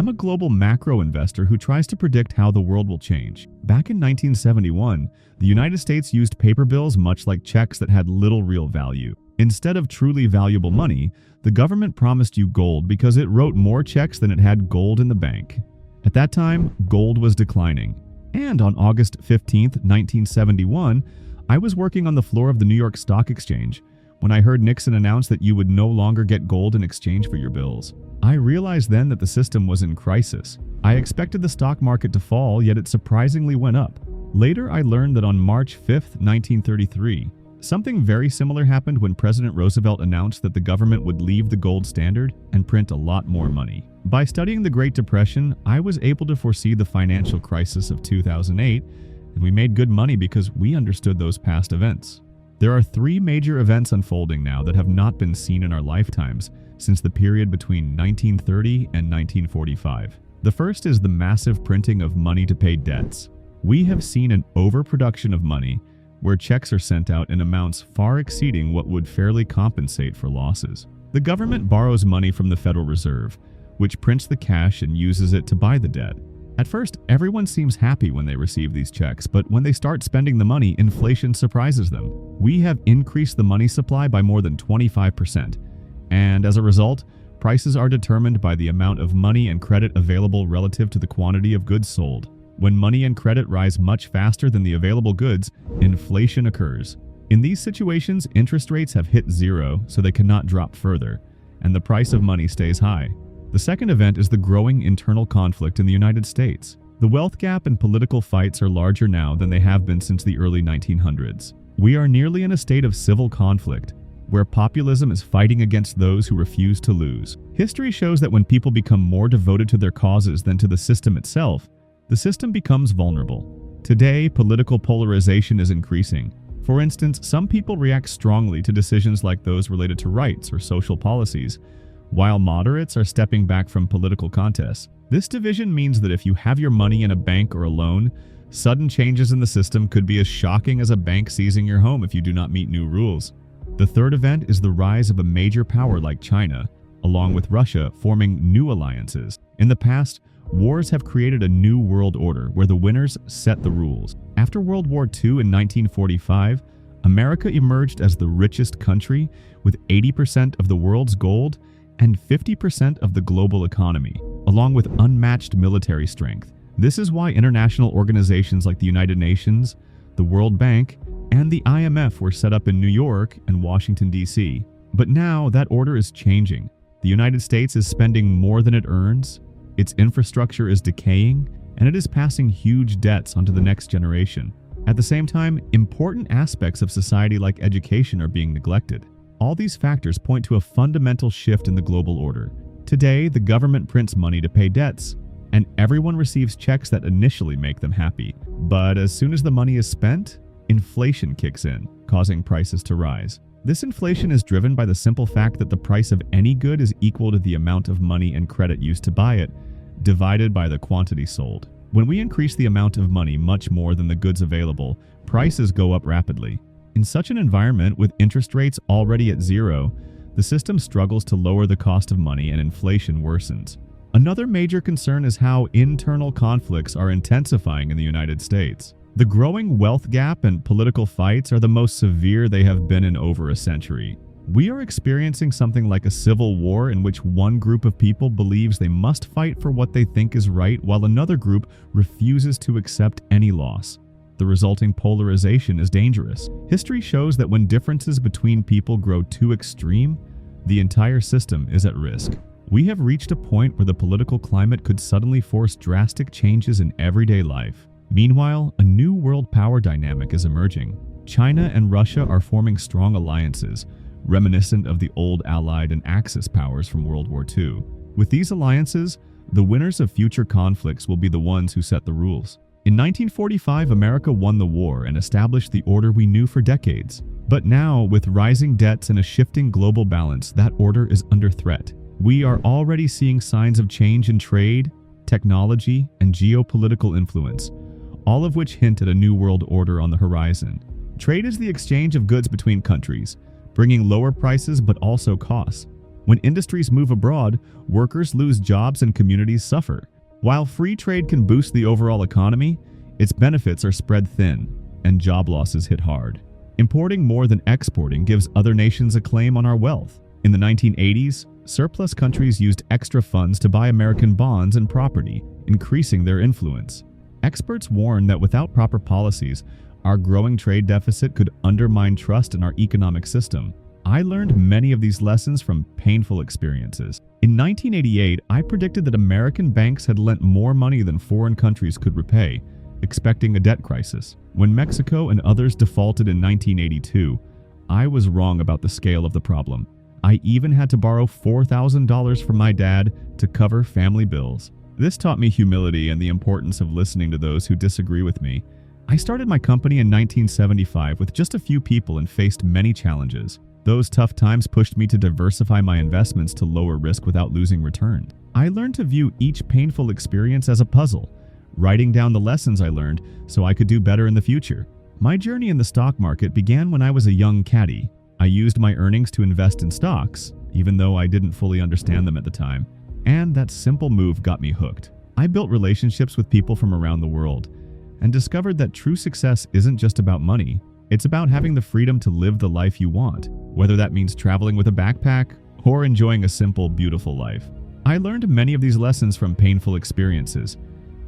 I'm a global macro investor who tries to predict how the world will change. Back in 1971, the United States used paper bills much like checks that had little real value. Instead of truly valuable money, the government promised you gold because it wrote more checks than it had gold in the bank. At that time, gold was declining. And on August 15, 1971, I was working on the floor of the New York Stock Exchange when I heard Nixon announce that you would no longer get gold in exchange for your bills. I realized then that the system was in crisis. I expected the stock market to fall, yet it surprisingly went up. Later, I learned that on March 5, 1933, something very similar happened when President Roosevelt announced that the government would leave the gold standard and print a lot more money. By studying the Great Depression, I was able to foresee the financial crisis of 2008, and we made good money because we understood those past events. There are three major events unfolding now that have not been seen in our lifetimes since the period between 1930 and 1945. The first is the massive printing of money to pay debts. We have seen an overproduction of money where checks are sent out in amounts far exceeding what would fairly compensate for losses. The government borrows money from the Federal Reserve, which prints the cash and uses it to buy the debt. At first, everyone seems happy when they receive these checks, but when they start spending the money, inflation surprises them. We have increased the money supply by more than 25%, and as a result, prices are determined by the amount of money and credit available relative to the quantity of goods sold. When money and credit rise much faster than the available goods, inflation occurs. In these situations, interest rates have hit zero, so they cannot drop further, and the price of money stays high. The second event is the growing internal conflict in the United States. The wealth gap and political fights are larger now than they have been since the early 1900s. We are nearly in a state of civil conflict, where populism is fighting against those who refuse to lose. History shows that when people become more devoted to their causes than to the system itself, the system becomes vulnerable. Today, political polarization is increasing. For instance, some people react strongly to decisions like those related to rights or social policies, while moderates are stepping back from political contests. This division means that if you have your money in a bank or a loan, sudden changes in the system could be as shocking as a bank seizing your home if you do not meet new rules. The third event is the rise of a major power like China, along with Russia, forming new alliances. In the past, wars have created a new world order where the winners set the rules. After World War II in 1945, America emerged as the richest country with 80% of the world's gold and 50% of the global economy, along with unmatched military strength. This is why international organizations like the United Nations, the World Bank, and the IMF were set up in New York and Washington, D.C. But now that order is changing. The United States is spending more than it earns, its infrastructure is decaying, and it is passing huge debts onto the next generation. At the same time, important aspects of society like education are being neglected. All these factors point to a fundamental shift in the global order. Today, the government prints money to pay debts, and everyone receives checks that initially make them happy. But as soon as the money is spent, inflation kicks in, causing prices to rise. This inflation is driven by the simple fact that the price of any good is equal to the amount of money and credit used to buy it, divided by the quantity sold. When we increase the amount of money much more than the goods available, prices go up rapidly. In such an environment, with interest rates already at zero, the system struggles to lower the cost of money and inflation worsens. Another major concern is how internal conflicts are intensifying in the United States. The growing wealth gap and political fights are the most severe they have been in over a century. We are experiencing something like a civil war in which one group of people believes they must fight for what they think is right, while another group refuses to accept any loss. The resulting polarization is dangerous. History shows that when differences between people grow too extreme, the entire system is at risk. We have reached a point where the political climate could suddenly force drastic changes in everyday life. Meanwhile, a new world power dynamic is emerging. China and Russia are forming strong alliances, reminiscent of the old Allied and Axis powers from World War II. With these alliances, the winners of future conflicts will be the ones who set the rules. In 1945, America won the war and established the order we knew for decades. But now, with rising debts and a shifting global balance, that order is under threat. We are already seeing signs of change in trade, technology, and geopolitical influence, all of which hint at a new world order on the horizon. Trade is the exchange of goods between countries, bringing lower prices but also costs. When industries move abroad, workers lose jobs and communities suffer. While free trade can boost the overall economy, its benefits are spread thin, and job losses hit hard. Importing more than exporting gives other nations a claim on our wealth. In the 1980s, surplus countries used extra funds to buy American bonds and property, increasing their influence. Experts warn that without proper policies, our growing trade deficit could undermine trust in our economic system. I learned many of these lessons from painful experiences. In 1988, I predicted that American banks had lent more money than foreign countries could repay, expecting a debt crisis. When Mexico and others defaulted in 1982, I was wrong about the scale of the problem. I even had to borrow $4,000 from my dad to cover family bills. This taught me humility and the importance of listening to those who disagree with me. I started my company in 1975 with just a few people and faced many challenges. Those tough times pushed me to diversify my investments to lower risk without losing return. I learned to view each painful experience as a puzzle, writing down the lessons I learned so I could do better in the future. My journey in the stock market began when I was a young caddy. I used my earnings to invest in stocks, even though I didn't fully understand them at the time. And that simple move got me hooked. I built relationships with people from around the world and discovered that true success isn't just about money. It's about having the freedom to live the life you want, whether that means traveling with a backpack or enjoying a simple, beautiful life. I learned many of these lessons from painful experiences.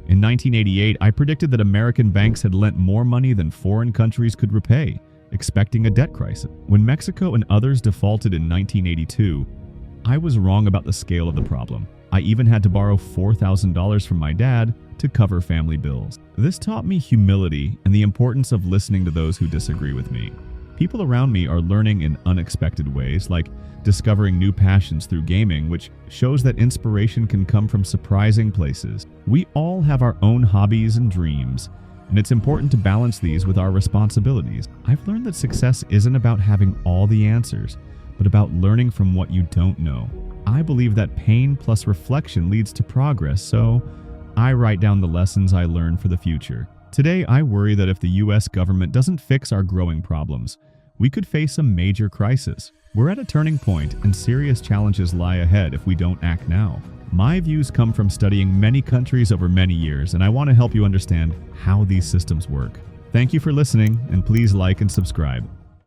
In 1988, I predicted that American banks had lent more money than foreign countries could repay, expecting a debt crisis. When Mexico and others defaulted in 1982, I was wrong about the scale of the problem. I even had to borrow $4,000 from my dad to cover family bills. This taught me humility and the importance of listening to those who disagree with me. People around me are learning in unexpected ways, like discovering new passions through gaming, which shows that inspiration can come from surprising places. We all have our own hobbies and dreams, and it's important to balance these with our responsibilities. I've learned that success isn't about having all the answers, but about learning from what you don't know. I believe that pain plus reflection leads to progress, so I write down the lessons I learned for the future. Today, I worry that if the US government doesn't fix our growing problems, we could face a major crisis. We're at a turning point, and serious challenges lie ahead if we don't act now. My views come from studying many countries over many years, and I want to help you understand how these systems work. Thank you for listening, and please like and subscribe.